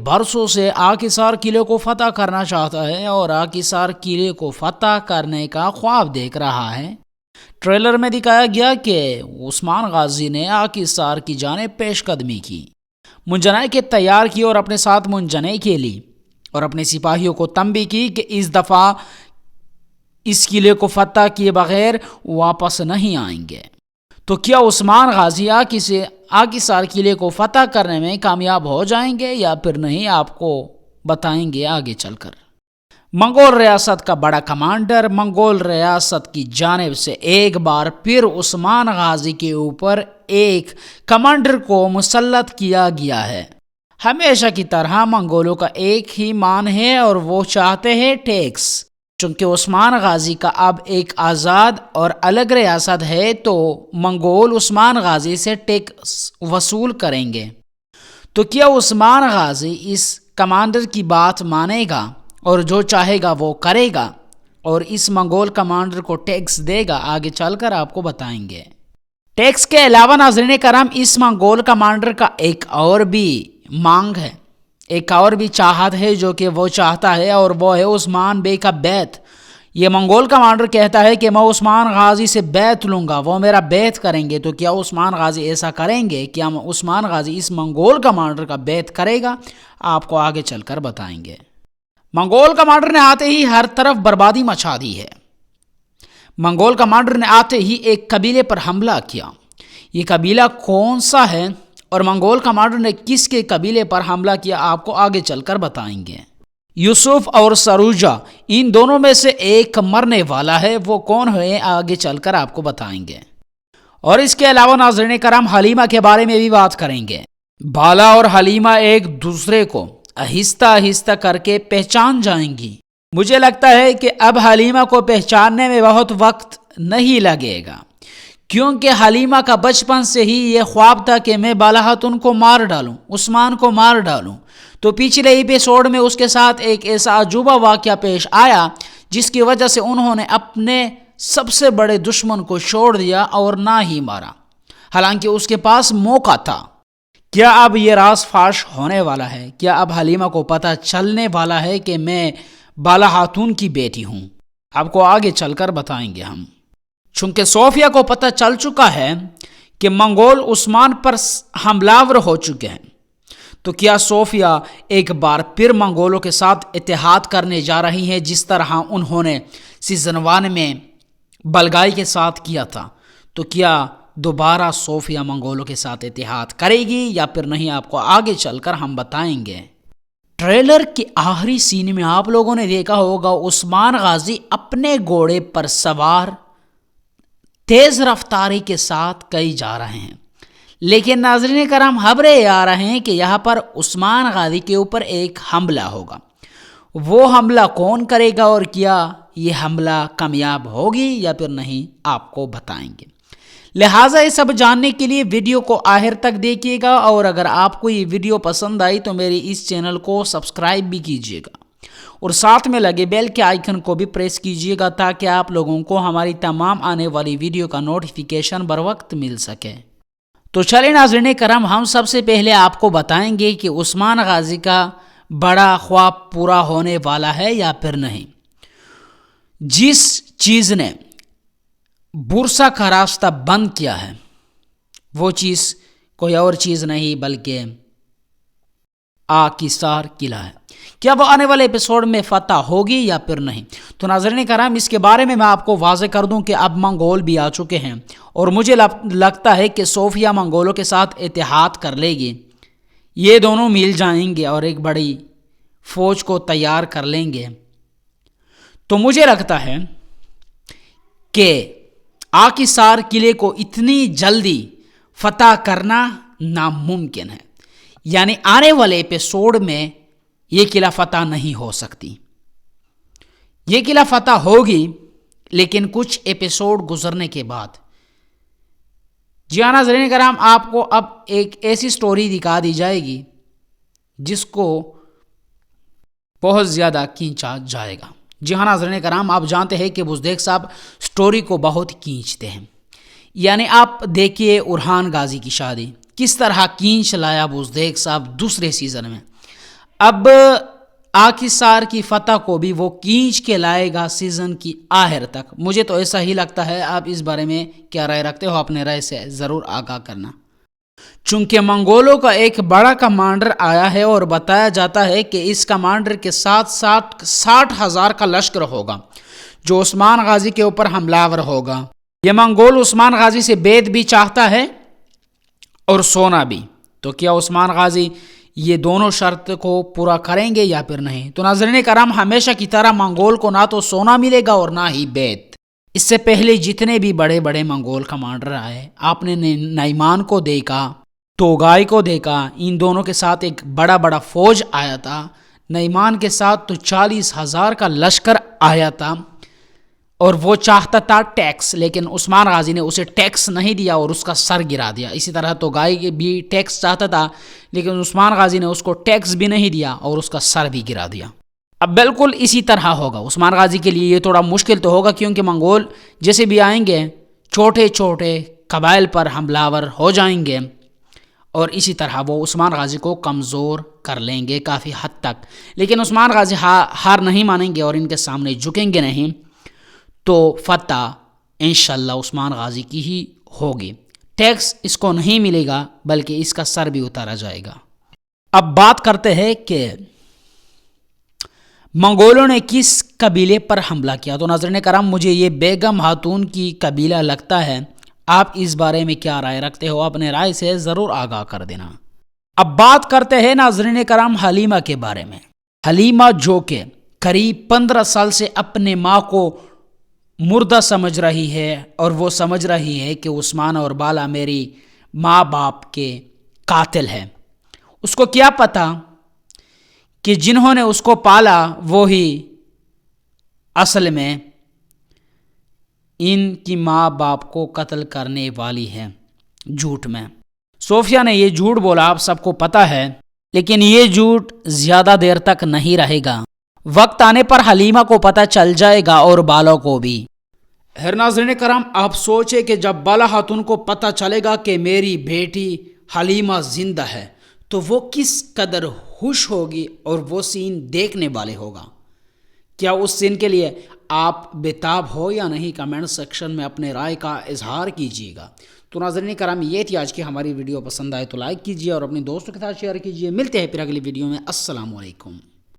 برسوں سے آکسار قلعے کو فتح کرنا چاہتا ہے اور آکسار قلعے کو فتح کرنے کا خواب دیکھ رہا ہے۔ ٹریلر میں دکھایا گیا کہ عثمان غازی نے آکسار کی جانب پیش قدمی کی، منجنیق تیار کی اور اپنے ساتھ منجنیق لی اور اپنے سپاہیوں کو تنبیہ کی کہ اس دفعہ اس قلعے کو فتح کیے بغیر واپس نہیں آئیں گے۔ تو کیا عثمان غازی آکسار قلعے کو فتح کرنے میں کامیاب ہو جائیں گے یا پھر نہیں، آپ کو بتائیں گے آگے چل کر۔ منگول ریاست کا بڑا کمانڈر منگول ریاست کی جانب سے ایک بار پھر عثمان غازی کے اوپر ایک کمانڈر کو مسلط کیا گیا ہے۔ ہمیشہ کی طرح منگولوں کا ایک ہی مان ہے اور وہ چاہتے ہیں ٹیکس۔ چونکہ عثمان غازی کا اب ایک آزاد اور الگ ریاست ہے تو منگول عثمان غازی سے ٹیکس وصول کریں گے۔ تو کیا عثمان غازی اس کمانڈر کی بات مانے گا اور جو چاہے گا وہ کرے گا اور اس منگول کمانڈر کو ٹیکس دے گا؟ آگے چل کر آپ کو بتائیں گے۔ ٹیکس کے علاوہ ناظرین کرام، اس منگول کمانڈر کا ایک اور بھی مانگ ہے، ایک اور بھی چاہت ہے جو کہ وہ چاہتا ہے، اور وہ ہے عثمان بے کا بیعت۔ یہ منگول کمانڈر کہتا ہے کہ میں عثمان غازی سے بیعت لوں گا، وہ میرا بیعت کریں گے۔ تو کیا عثمان غازی ایسا کریں گے؟ کیا عثمان غازی اس منگول کمانڈر کا بیعت کرے گا؟ آپ کو آگے چل کر بتائیں گے۔ منگول کمانڈر نے آتے ہی ہر طرف بربادی مچا دی ہے۔ منگول کمانڈر نے آتے ہی ایک قبیلے پر حملہ کیا۔ یہ قبیلہ کون سا ہے اور منگول کمانڈر نے کس کے قبیلے پر حملہ کیا، آپ کو آگے چل کر بتائیں گے۔ یوسف اور سروجا، ان دونوں میں سے ایک مرنے والا ہے، وہ کون ہے آگے چل کر آپ کو بتائیں گے۔ اور اس کے علاوہ ناظرین کرام حلیمہ کے بارے میں بھی بات کریں گے۔ بالا اور حلیمہ ایک دوسرے کو آہستہ آہستہ کر کے پہچان جائیں گی۔ مجھے لگتا ہے کہ اب حلیمہ کو پہچاننے میں بہت وقت نہیں لگے گا، کیونکہ حلیمہ کا بچپن سے ہی یہ خواب تھا کہ میں بالا خاتون کو مار ڈالوں، عثمان کو مار ڈالوں۔ تو پچھلے ایپیسوڈ میں اس کے ساتھ ایک ایسا عجوبہ واقعہ پیش آیا جس کی وجہ سے انہوں نے اپنے سب سے بڑے دشمن کو چھوڑ دیا اور نہ ہی مارا، حالانکہ اس کے پاس موقع تھا۔ کیا اب یہ راز فاش ہونے والا ہے؟ کیا اب حلیمہ کو پتہ چلنے والا ہے کہ میں بالا خاتون کی بیٹی ہوں؟ آپ کو آگے چل کر بتائیں گے ہم۔ چونکہ صوفیہ کو پتہ چل چکا ہے کہ منگول عثمان پر حملہ ہو چکے ہیں، تو کیا صوفیہ ایک بار پھر منگولوں کے ساتھ اتحاد کرنے جا رہی ہیں جس طرح انہوں نے سیزن 1 میں بلگائی کے ساتھ کیا تھا؟ تو کیا دوبارہ صوفیہ منگولوں کے ساتھ اتحاد کرے گی یا پھر نہیں؟ آپ کو آگے چل کر ہم بتائیں گے۔ ٹریلر کے آخری سین میں آپ لوگوں نے دیکھا ہوگا عثمان غازی اپنے گھوڑے پر سوار تیز رفتاری کے ساتھ کہیں جا رہے ہیں، لیکن ناظرین کرام خبریں آ رہے ہیں کہ یہاں پر عثمان غازی کے اوپر ایک حملہ ہوگا۔ وہ حملہ کون کرے گا اور کیا یہ حملہ کامیاب ہوگی یا پھر نہیں؟ آپ کو بتائیں گے۔ لہٰذا یہ سب جاننے کے لیے ویڈیو کو آخر تک دیکھیے گا، اور اگر آپ کو یہ ویڈیو پسند آئی تو میری اس چینل کو سبسکرائب بھی کیجیے گا اور ساتھ میں لگے بیل کے آئیکن کو بھی پریس کیجیے گا تاکہ آپ لوگوں کو ہماری تمام آنے والی ویڈیو کا نوٹیفیکیشن بر وقت مل سکے۔ تو چلیں ناظرین کرام، ہم سب سے پہلے آپ کو بتائیں گے کہ عثمان غازی کا بڑا خواب پورا ہونے والا ہے یا پھر نہیں۔ جس چیز نے بورسا کا راستہ بند کیا ہے وہ چیز کوئی اور چیز نہیں بلکہ آکسار قلعہ ہے۔ کیا وہ آنے والے ایپیسوڈ میں فتح ہوگی یا پھر نہیں؟ تو ناظرین کرام، اس کے بارے میں آپ کو واضح کر دوں کہ اب منگول بھی آ چکے ہیں اور مجھے لگتا ہے کہ صوفیہ منگولوں کے ساتھ اتحاد کر لے گی۔ یہ دونوں مل جائیں گے اور ایک بڑی فوج کو تیار کر لیں گے۔ تو مجھے لگتا ہے کہ آکسار قلعے کو اتنی جلدی فتح کرنا ناممکن ہے، یعنی آنے والے ایپیسوڈ میں یہ قلعہ فتح نہیں ہو سکتی۔ یہ قلعہ فتح ہوگی لیکن کچھ ایپیسوڈ گزرنے کے بعد۔ جی ہاں ناظرین کرام، آپ کو اب ایک ایسی سٹوری دکھا دی جائے گی جس کو بہت زیادہ کھینچا جائے گا۔ جی ہاں ناظرین کرام، آپ جانتے ہیں کہ بزدیک صاحب سٹوری کو بہت کھینچتے ہیں، یعنی آپ دیکھیے ارحان غازی کی شادی کس طرح کھینچ لایا بزدیک صاحب دوسرے سیزن میں۔ اب آکسار کی فتح کو بھی وہ کھینچ کے لائے گا سیزن کی آخر تک. مجھے تو ایسا ہی لگتا ہے. آپ اس بارے میں کیا رائے رکھتے ہو؟ اپنے رائے سے ضرور آگاہ کرنا. چونکہ منگولوں کا ایک بڑا کمانڈر آیا ہے اور بتایا جاتا ہے کہ اس کمانڈر کے ساتھ 60,000 کا لشکر ہوگا جو عثمان غازی کے اوپر حملہ آور ہوگا. یہ منگول عثمان غازی سے بیعت بھی چاہتا ہے اور سونا بھی. تو کیا عثمان غازی یہ دونوں شرط کو پورا کریں گے یا پھر نہیں؟ تو ناظرین کرام، ہمیشہ کی طرح منگول کو نہ تو سونا ملے گا اور نہ ہی بیعت. اس سے پہلے جتنے بھی بڑے بڑے منگول کمانڈر آئے، آپ نے نعمان کو دیکھا، توگائی کو دیکھا. ان دونوں کے ساتھ ایک بڑا فوج آیا تھا. نعمان کے ساتھ تو 40,000 کا لشکر آیا تھا اور وہ چاہتا تھا ٹیکس، لیکن عثمان غازی نے اسے ٹیکس نہیں دیا اور اس کا سر گرا دیا. اسی طرح توگائی بھی ٹیکس چاہتا تھا، لیکن عثمان غازی نے اس کو ٹیکس بھی نہیں دیا اور اس کا سر بھی گرا دیا. اب بالکل اسی طرح ہوگا عثمان غازی کے لیے. یہ تھوڑا مشکل تو ہوگا کیونکہ منگول جیسے بھی آئیں گے چھوٹے چھوٹے قبائل پر حملہ آور ہو جائیں گے اور اسی طرح وہ عثمان غازی کو کمزور کر لیں گے کافی حد تک. لیکن عثمان غازی ہار نہیں مانیں گے اور ان کے سامنے جھکیں گے نہیں. تو فتح انشاءاللہ عثمان غازی کی ہی ہوگی. ٹیکس اس کو نہیں ملے گا بلکہ اس کا سر بھی اتارا جائے گا. اب بات کرتے ہیں کہ منگولوں نے کس قبیلے پر حملہ کیا. تو ناظرین کرام، مجھے یہ بیگم خاتون کی قبیلہ لگتا ہے. آپ اس بارے میں کیا رائے رکھتے ہو؟ اپنے رائے سے ضرور آگاہ کر دینا. اب بات کرتے ہیں ناظرین کرام حلیمہ کے بارے میں. حلیمہ جو کہ قریب 15 سال سے اپنے ماں کو مردہ سمجھ رہی ہے اور وہ سمجھ رہی ہے کہ عثمان اور بالا میری ماں باپ کے قاتل ہیں. اس کو کیا پتا کہ جنہوں نے اس کو پالا وہی اصل میں ان کی ماں باپ کو قتل کرنے والی ہے جھوٹ میں. صوفیہ نے یہ جھوٹ بولا، آپ سب کو پتا ہے، لیکن یہ جھوٹ زیادہ دیر تک نہیں رہے گا. وقت آنے پر حلیمہ کو پتہ چل جائے گا اور بالوں کو بھی. ناظرین کرام، آپ سوچے کہ جب بالا خاتون کو پتہ چلے گا کہ میری بیٹی حلیمہ زندہ ہے تو وہ کس قدر خوش ہوگی اور وہ سین دیکھنے والے ہوگا. کیا اس سین کے لیے آپ بےتاب ہو یا نہیں؟ کمنٹ سیکشن میں اپنے رائے کا اظہار کیجیے گا. تو ناظرین کرام، یہ تھی آج کی ہماری ویڈیو. پسند آئے تو لائک کیجیے اور اپنے دوستوں کے ساتھ شیئر کیجیے. ملتے ہیں پھر اگلی ویڈیو میں. السلام علیکم.